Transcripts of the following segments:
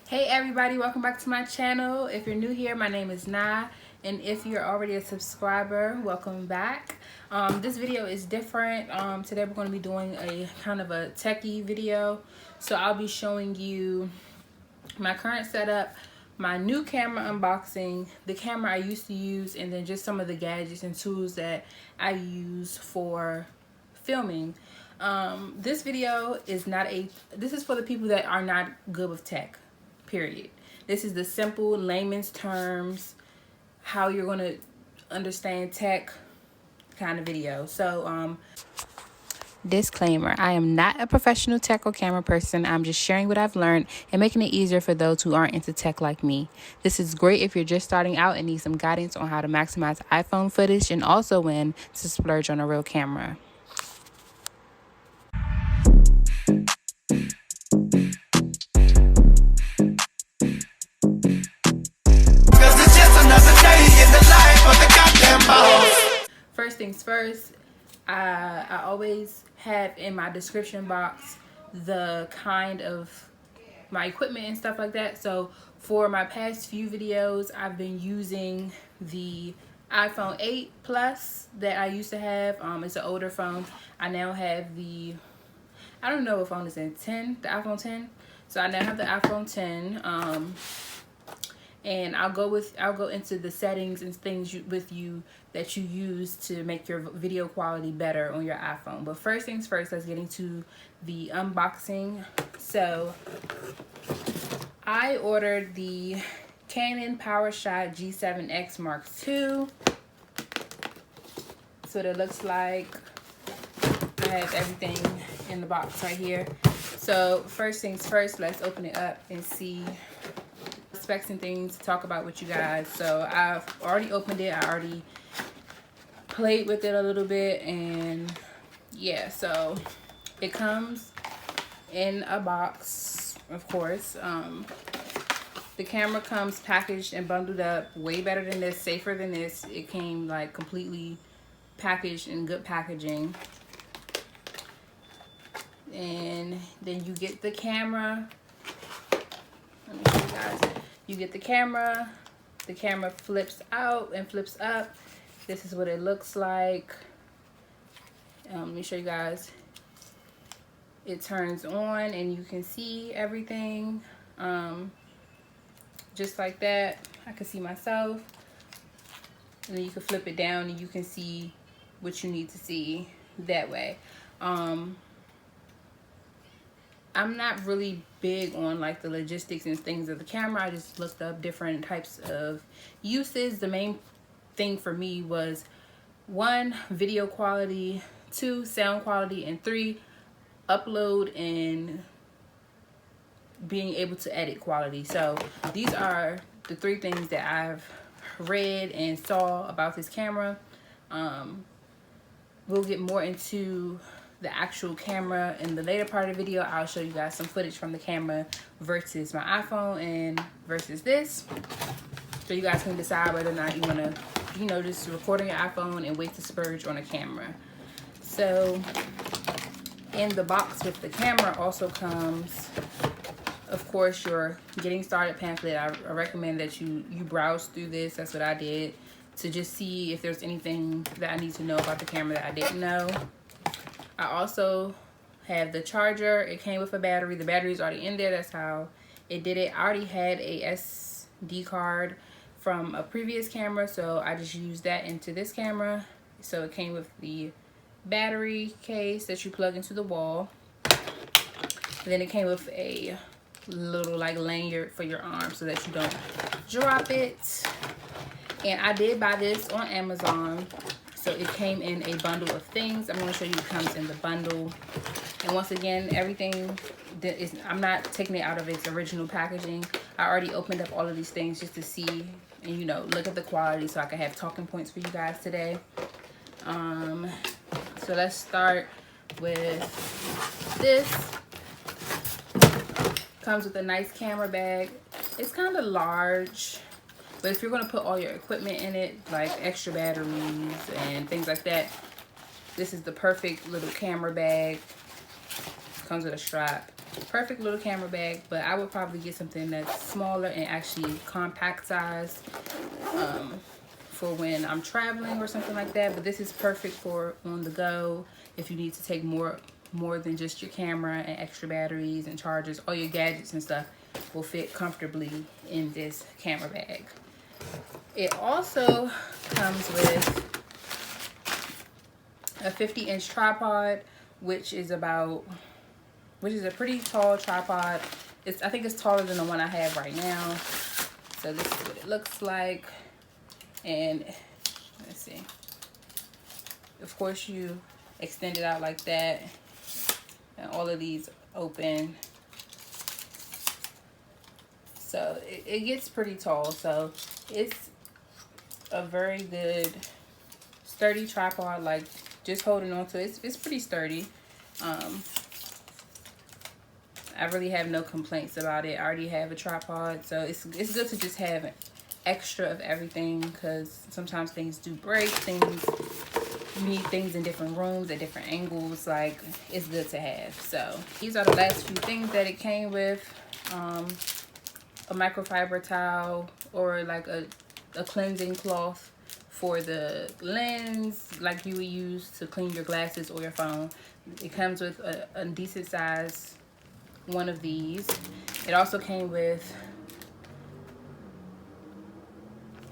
Hey everybody, welcome back to my channel. If you're new here, my name is Nah, and if you're already a subscriber, welcome back. This video is different. Today we're going to be doing a kind of a techie video. So I'll be showing you my current setup, my new camera unboxing, the camera I used to use, and then just some of the gadgets and tools that I use for filming. This video is this is for the people that are not good with tech. Period. This is the simple layman's terms, how you're going to understand tech kind of video. So, disclaimer, I am not a professional tech or camera person. I'm just sharing what I've learned and making it easier for those who aren't into tech like me. This is great if you're just starting out and need some guidance on how to maximize iPhone footage and also when to splurge on a real camera. First things first, I always have in my description box the kind of my equipment and stuff like that. So for my past few videos, I've been using the iPhone 8 Plus that I used to have. It's an older phone. I now have I don't know what phone is in, the iPhone 10. So I now have the iPhone 10. And I'll go into the settings and things that you use to make your video quality better on your iPhone. But first things first, let's get into the unboxing. So I ordered the Canon G7x Mark II. That's what it looks like. I have everything in the box right here. So first things first, let's open it up and see specs and things to talk about with you guys. So I've already opened it. I already played with it a little bit, and yeah, so it comes in a box, of course. The camera comes packaged and bundled up way better than this, safer than this. It came like completely packaged in good packaging. And then you get the camera. Let me show you guys. You get the camera flips out and flips up. This is what it looks like. Let me show you guys. It turns on and you can see everything. Just like that. I can see myself. And then you can flip it down and you can see what you need to see that way. I'm not really big on like the logistics and things of the camera. I just looked up different types of uses. The main thing for me was 1, video quality, 2, sound quality, and 3, upload and being able to edit quality. So these are the 3 things that I've read and saw about this camera. We'll get more into the actual camera in the later part of the video. I'll show you guys some footage from the camera versus my iPhone and versus this, so you guys can decide whether or not you want to, just record on your iPhone and wait to splurge on a camera. So in the box with the camera also comes, of course, your getting started pamphlet. I recommend that you browse through this. That's what I did, to just see if there's anything that I need to know about the camera that I didn't know. I also have the charger. It came with a battery. The battery is already in there. That's how it did it. I already had a SD card from a previous camera, so I just used that into this camera. So it came with the battery case that you plug into the wall. And then it came with a little like lanyard for your arm so that you don't drop it. And I did buy this on Amazon. So it came in a bundle of things. I'm going to show you what comes in the bundle. And once again, everything I'm not taking it out of its original packaging. I already opened up all of these things just to see and, look at the quality so I can have talking points for you guys today. So let's start with this. Comes with a nice camera bag. It's kind of large. But if you're going to put all your equipment in it, like extra batteries and things like that, this is the perfect little camera bag. Comes with a strap. perfect little camera bag, but I would probably get something that's smaller and actually compact size for when I'm traveling or something like that. But this is perfect for on the go if you need to take more than just your camera and extra batteries and chargers. All your gadgets and stuff will fit comfortably in this camera bag. It also comes with a 50-inch tripod, which is a pretty tall tripod. I think it's taller than the one I have right now. So this is what it looks like. And let's see. Of course, you extend it out like that, and all of these open. So it gets pretty tall. So it's a very good sturdy tripod. Like, just holding on to it, it's pretty sturdy. I really have no complaints about it. I already have a tripod, so it's good to just have extra of everything, because sometimes things do break. You need things in different rooms at different angles. Like, it's good to have. So these are the last few things that it came with. A microfiber towel, or like a cleansing cloth for the lens, like you would use to clean your glasses or your phone. It comes with a decent size one of these. It also came with,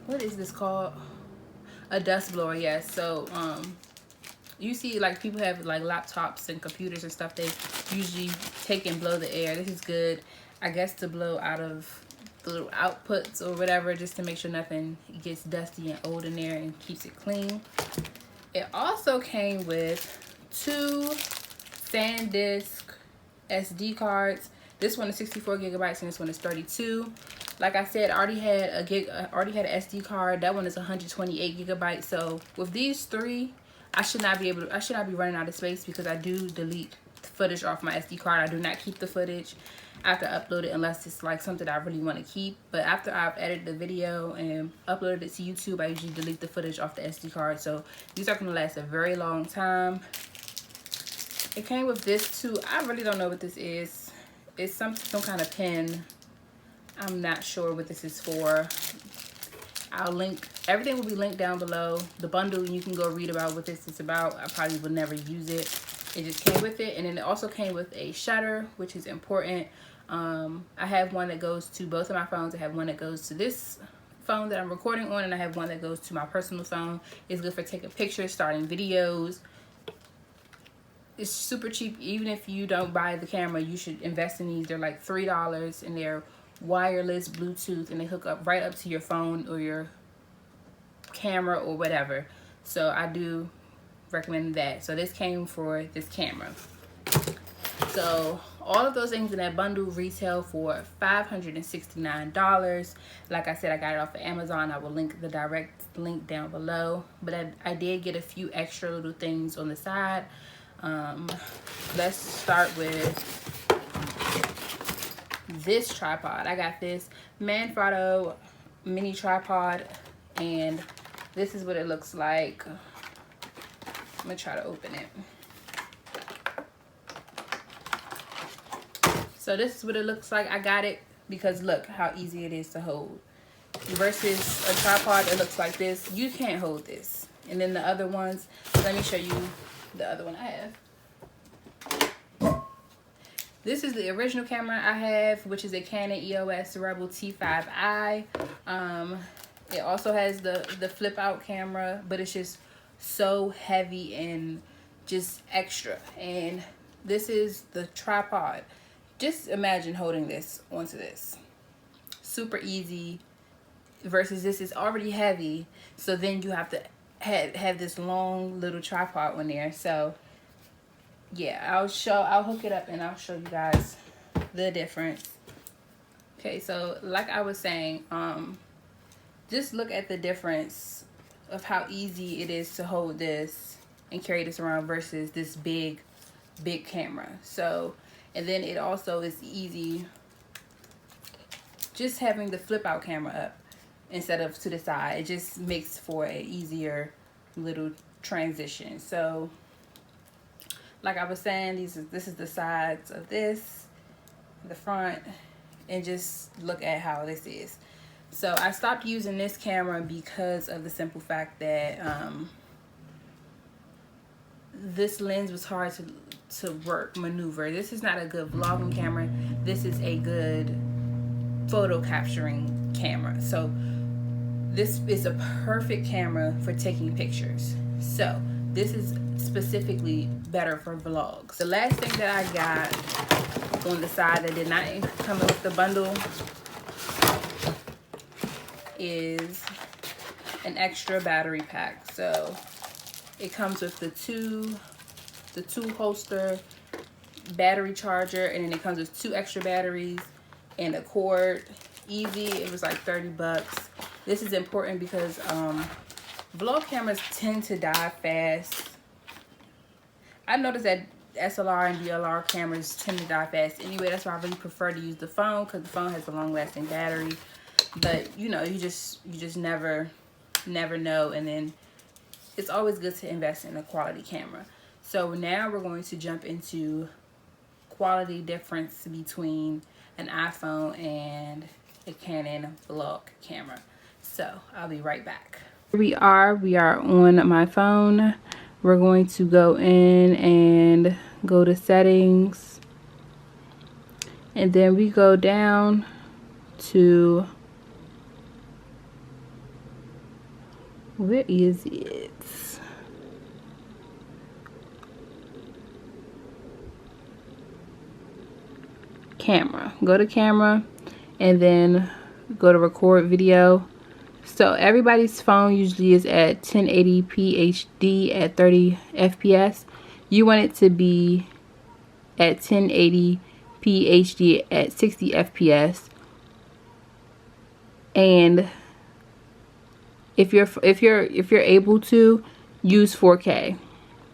what is this called? A dust blower. Yes. So you see, like, people have like laptops and computers and stuff, they usually take and blow the air. This is good, I guess, to blow out of the little outputs or whatever, just to make sure nothing gets dusty and old in there, and keeps it clean. It also came with 2 SanDisk SD cards. This one is 64 gigabytes and this one is 32. Like I said, I already had an SD card. That one is 128 gigabytes. So with these 3, I should not be running out of space, because I do delete footage off my SD card. I do not keep the footage after I upload it, unless it's like something I really want to keep. But after I've edited the video and uploaded it to YouTube, I usually delete the footage off the SD card. So these are going to last a very long time. It came with this too. I really don't know what this is. It's some kind of pen. I'm not sure what this is for. I'll link, everything will be linked down below. The bundle, you can go read about what this is about. I probably would never use it. It just came with it. And then it also came with a shutter, which is important. I have one that goes to both of my phones. I have one that goes to this phone that I'm recording on, and I have one that goes to my personal phone. It's good for taking pictures, starting videos. It's super cheap. Even if you don't buy the camera, you should invest in these. They're like $3, and they're wireless Bluetooth, and they hook up right up to your phone or your camera or whatever. So I do recommend that. So this came for this camera. So all of those things in that bundle retail for $569. Like I said, I got it off of Amazon. I will link the direct link down below. But I did get a few extra little things on the side. Let's start with this tripod. I got this Manfrotto mini tripod, and this is what it looks like. I'm gonna try to open it. So this is what it looks like. I got it because look how easy it is to hold. Versus a tripod that looks like this, you can't hold this. And then the other ones, let me show you the other one I have. This is the original camera I have, which is a Canon EOS Rebel T5i. It also has the flip out camera, but it's just so heavy and just extra. And this is the tripod. Just imagine holding this onto this. Super easy. Versus this is already heavy, so then you have to have this long little tripod on there. So yeah, I'll hook it up and I'll show you guys the difference. Okay, so like I was saying, just look at the difference of how easy it is to hold this and carry this around versus this big camera. So, and then it also is easy just having the flip out camera up instead of to the side. It just makes for an easier little transition. So like I was saying, this is the sides of this. the front, and just look at how this is. So I stopped using this camera because of the simple fact that this lens was hard to maneuver. This is not a good vlogging camera. This is a good photo capturing camera. So this is a perfect camera for taking pictures. So this is specifically better for vlogs. The last thing that I got on the side that did not come with the bundle is an extra battery pack. So it comes with the two holster battery charger, and then it comes with 2 extra batteries and a cord. Easy. It was like 30 bucks. This is important because vlog cameras tend to die fast. I noticed that SLR and DLR cameras tend to die fast anyway. That's why I really prefer to use the phone, because the phone has a long-lasting battery. But you know, you just never know, and then it's always good to invest in a quality camera. So now we're going to jump into quality difference between an iPhone and a Canon vlog camera. So I'll be right back. Here we are on my phone. We're going to go in and go to settings, and then we go down to, where is it? Camera. Go to camera and then go to record video. So everybody's phone usually is at 1080p HD at 30 FPS. You want it to be at 1080p HD at 60 FPS. And if you're able to, use 4K.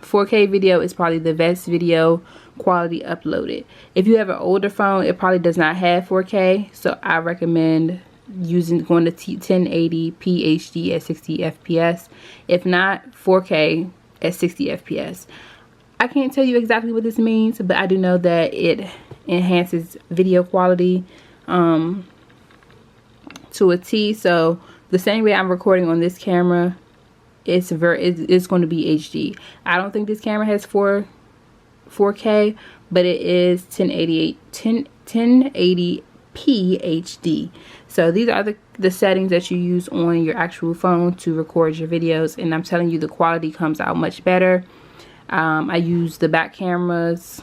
4K video is probably the best video quality uploaded. If you have an older phone, it probably does not have 4K, so I recommend going to 1080p HD at 60 FPS. If not, 4K at 60 FPS. I can't tell you exactly what this means, but I do know that it enhances video quality to a T. So the same way I'm recording on this camera, it's going to be HD. I don't think this camera has 4K, but it is 1080p HD. So these are the settings that you use on your actual phone to record your videos, and I'm telling you, the quality comes out much better. I use the back cameras.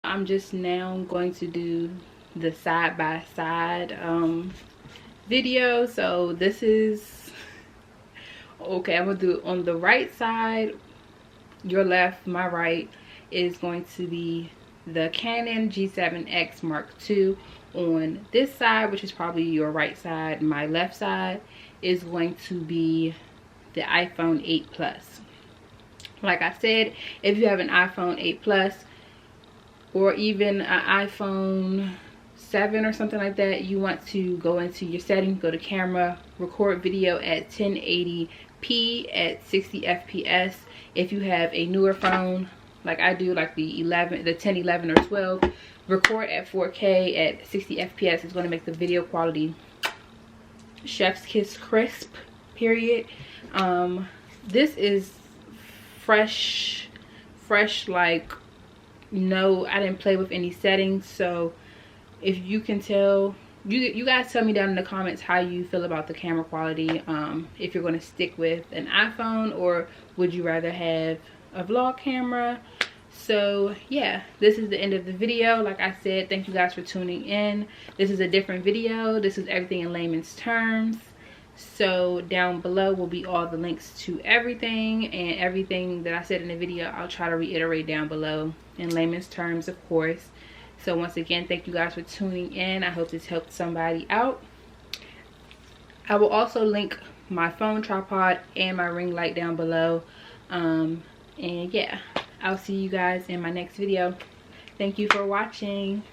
I'm just now going to do the side-by-side video. So this is, okay, I'm gonna do it on the right side. Your left, my right, is going to be the Canon G7x Mark II. On this side, which is probably your right side, my left side is going to be the iPhone 8 Plus. Like I said, if you have an iPhone 8 Plus or even an iPhone 7 or something like that, you want to go into your settings, go to camera, record video at 1080p at 60 FPS. If you have a newer phone like I do, like the 10, 11 or 12, record at 4K at 60 FPS. It's going to make the video quality chef's kiss crisp, period. This is fresh, like, no, I didn't play with any settings. So if you can tell, you guys tell me down in the comments how you feel about the camera quality. If you're going to stick with an iPhone, or would you rather have a vlog camera? So yeah, this is the end of the video. Like I said, thank you guys for tuning in. This is a different video. This is everything in layman's terms. So down below will be all the links to everything, and everything that I said in the video I'll try to reiterate down below in layman's terms, of course. So once again, thank you guys for tuning in. I hope this helped somebody out. I will also link my phone tripod and my ring light down below. And yeah, I'll see you guys in my next video. Thank you for watching.